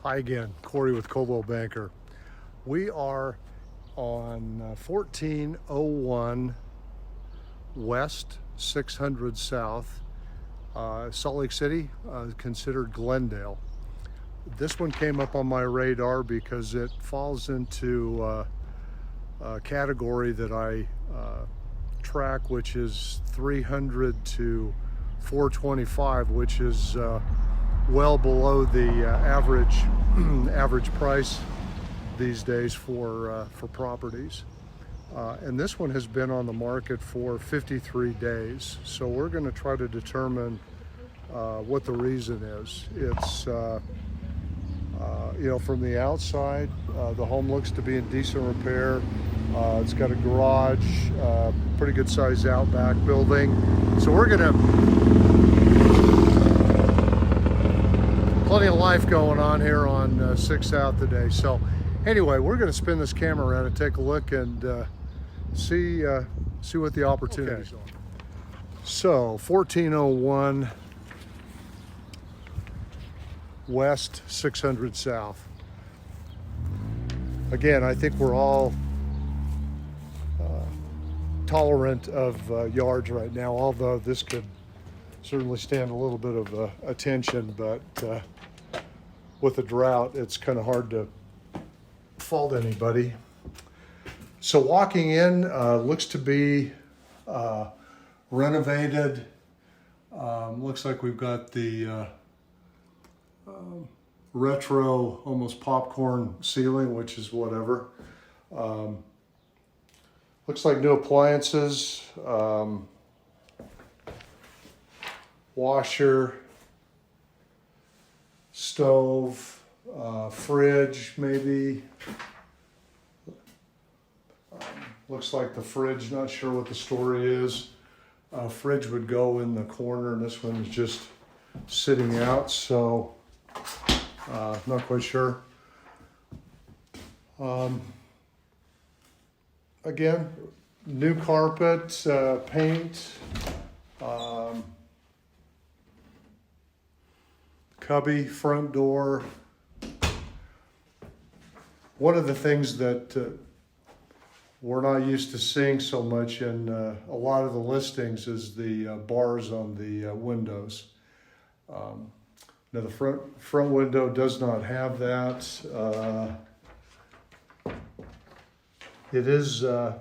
Hi again, Corey with Coldwell Banker. We are on 1401 West, 600 South, Salt Lake City, considered Glendale. This one came up on my radar because it falls into a category that I track, which is 300 to 425, which is well below the average price these days for properties. And this one has been on the market for 53 days. So we're going to try to determine what the reason is. It's, from the outside, the home looks to be in decent repair. It's got a garage, pretty good sized outback building. So we're going to plenty of life going on here on 6th South today. So anyway, we're going to spin this camera around and take a look and see what the opportunities are. So 1401 West, 600 South. Again, I think we're all tolerant of yards right now, although this could certainly stand a little bit of attention, but with a drought, it's kind of hard to fault anybody. So walking in, looks to be renovated. Looks like we've got the retro, almost popcorn ceiling, which is whatever. Looks like new appliances, washer, stove, fridge maybe. Looks like the fridge, not sure what the story is. Fridge would go in the corner, and this one is just sitting out, so not quite sure. Again, new carpet, paint, cubby, front door. One of the things that we're not used to seeing so much in a lot of the listings is the bars on the windows. Now the front window does not have that. It is, I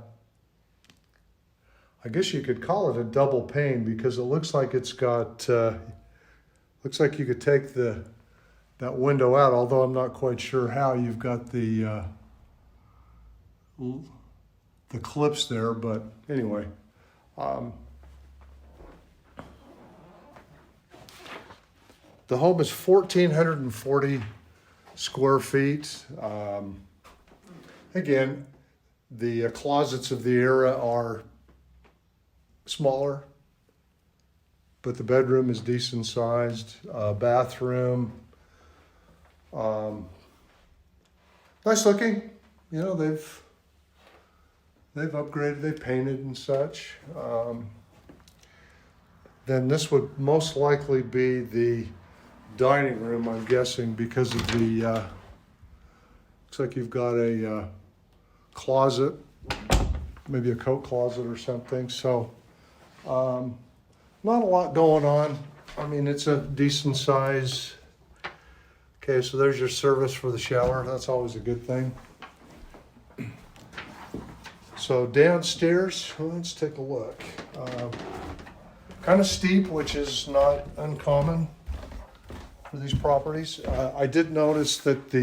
guess you could call it a double pane because it looks like it's got, looks like you could take that window out, although I'm not quite sure how. You've got the clips there, but anyway. The home is 1,440 square feet. Again, the closets of the era are smaller, but the bedroom is decent sized. Bathroom, nice looking. You know, they've upgraded, they've painted and such. Then this would most likely be the dining room, I'm guessing, because of the, looks like you've got a closet, maybe a coat closet or something. So not a lot going on. I mean, it's a decent size. Okay, so there's your service for the shower. That's always a good thing. So downstairs, let's take a look. Kind of steep, which is not uncommon for these properties. I did notice that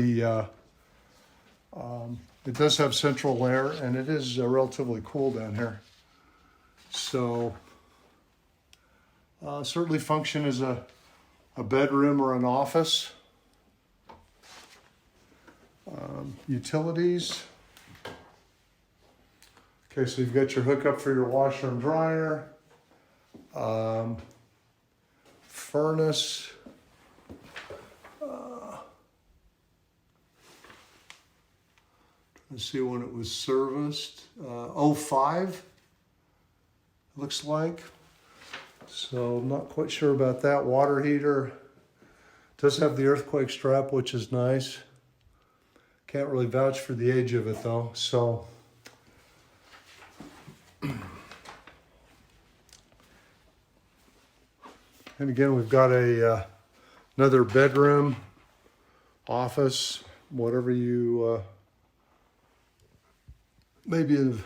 it does have central air, and it is relatively cool down here. So certainly function as a bedroom or an office. Utilities. Okay, so you've got your hookup for your washer and dryer. Furnace. Let's see when it was serviced. 05, looks like. So I'm not quite sure about that. Water heater. Does have the earthquake strap, which is nice. Can't really vouch for the age of it though, so. And again, we've got another bedroom, office, whatever you maybe in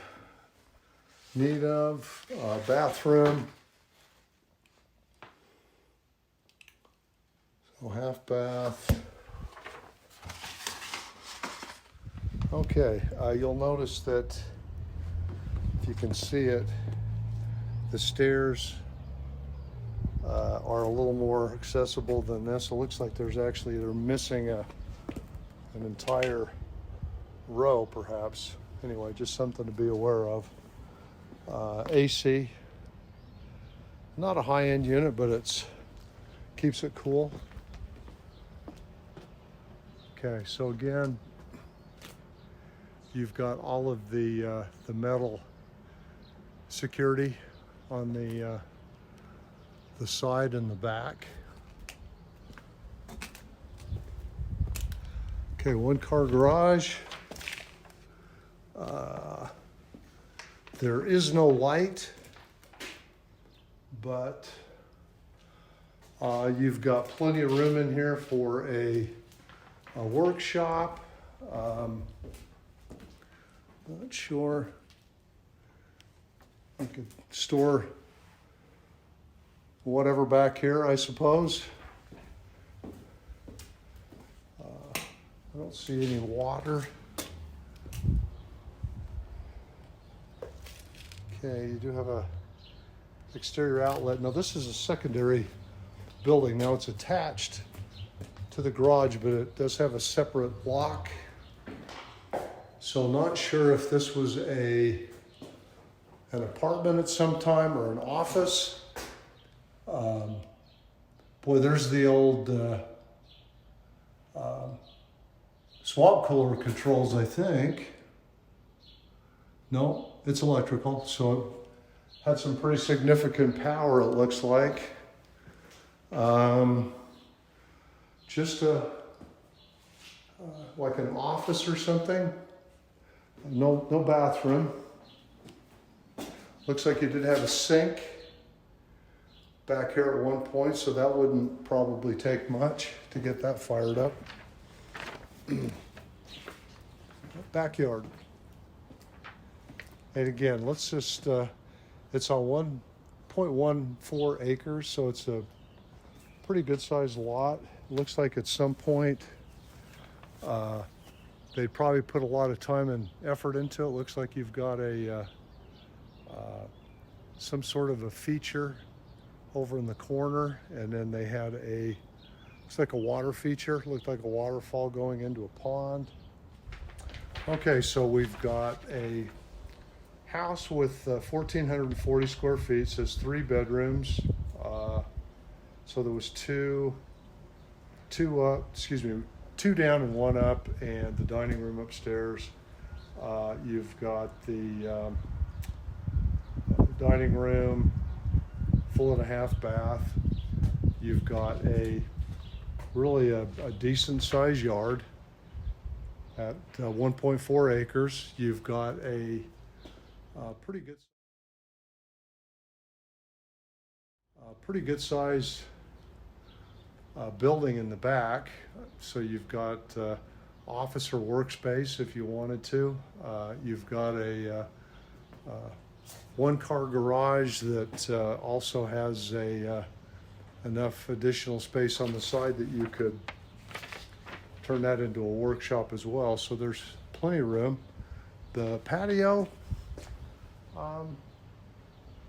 need of, bathroom. So half bath. Okay, you'll notice that if you can see it, the stairs are a little more accessible than this. It looks like they're missing an entire row perhaps. Anyway, just something to be aware of. AC, not a high-end unit, but it keeps it cool. Okay, so again, you've got all of the metal security on the side and the back. Okay, one car garage. There is no light, but you've got plenty of room in here for a workshop. Not sure. You could store whatever back here, I suppose. I don't see any water. Okay, you do have a exterior outlet. Now this is a secondary building. Now it's attached to the garage, but it does have a separate lock. So not sure if this was an apartment at some time or an office. Boy, there's the old swamp cooler controls, I think. No, it's electrical, so it had some pretty significant power, it looks like. Just like an office or something. No bathroom. Looks like you did have a sink back here at one point, so that wouldn't probably take much to get that fired up. Backyard. And again, let's just, it's on 1.14 acres, so it's a pretty good sized lot. Looks like at some point they probably put a lot of time and effort into it. Looks like you've got some sort of a feature over in the corner, and then they had looks like a water feature. Looked like a waterfall going into a pond. Okay, so we've got a house with 1,440 square feet. Says 3 bedrooms. So there was two down and 1 up, and the dining room upstairs. You've got the dining room, full and a half bath. You've got really a decent sized yard at 1.4 acres. You've got a pretty good size building in the back. So you've got office or workspace if you wanted to. You've got a 1-car garage that also has enough additional space on the side that you could turn that into a workshop as well. So there's plenty of room. The patio,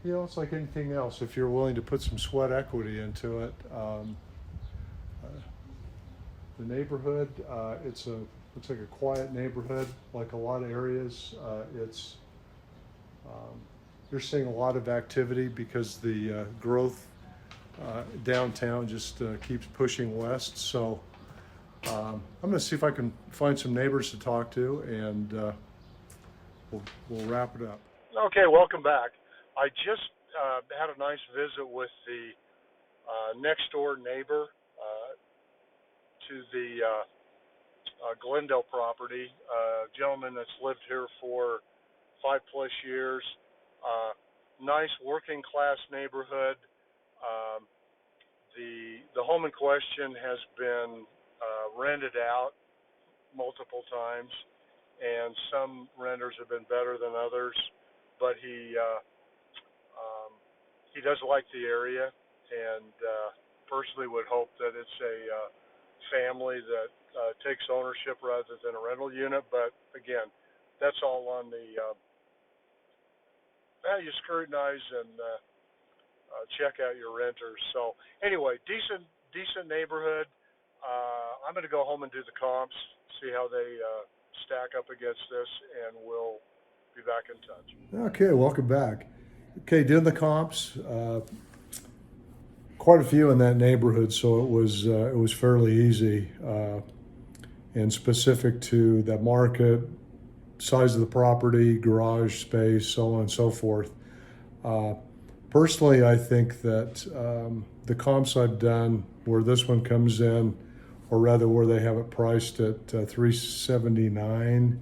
it's like anything else. If you're willing to put some sweat equity into it, the neighborhood, looks like a quiet neighborhood, like a lot of areas. You're seeing a lot of activity because the growth downtown just keeps pushing west. So I'm going to see if I can find some neighbors to talk to, and we'll wrap it up. Okay, welcome back. I just had a nice visit with the next door neighbor. to the Glendale property. A gentleman that's lived here for 5+ years. Nice working class neighborhood. Um, the home in question has been rented out multiple times, and some renters have been better than others. But he does like the area, and personally would hope that it's a family that takes ownership rather than a rental unit. But again, that's all on the you scrutinize and check out your renters. So anyway, decent neighborhood. I'm going to go home and do the comps, see how they stack up against this, and we'll be back in touch. Okay, welcome back. Okay, doing the comps. Quite a few in that neighborhood, so it was fairly easy and specific to the market, size of the property, garage space, so on and so forth. Personally, I think that the comps I've done, where this one comes in, or rather where they have it priced at $379,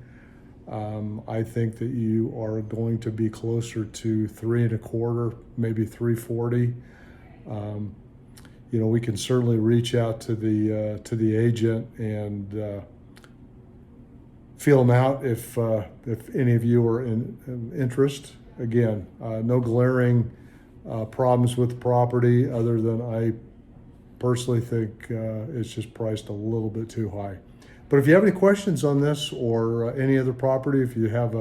I think that you are going to be closer to 3.25, maybe 340. We can certainly reach out to the agent and feel them out if any of you are in interest. Again, no glaring problems with the property other than I personally think it's just priced a little bit too high. But if you have any questions on this or any other property, if you have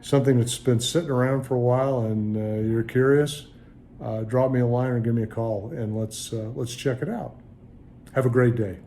something that's been sitting around for a while and you're curious, drop me a line or give me a call and let's check it out. Have a great day.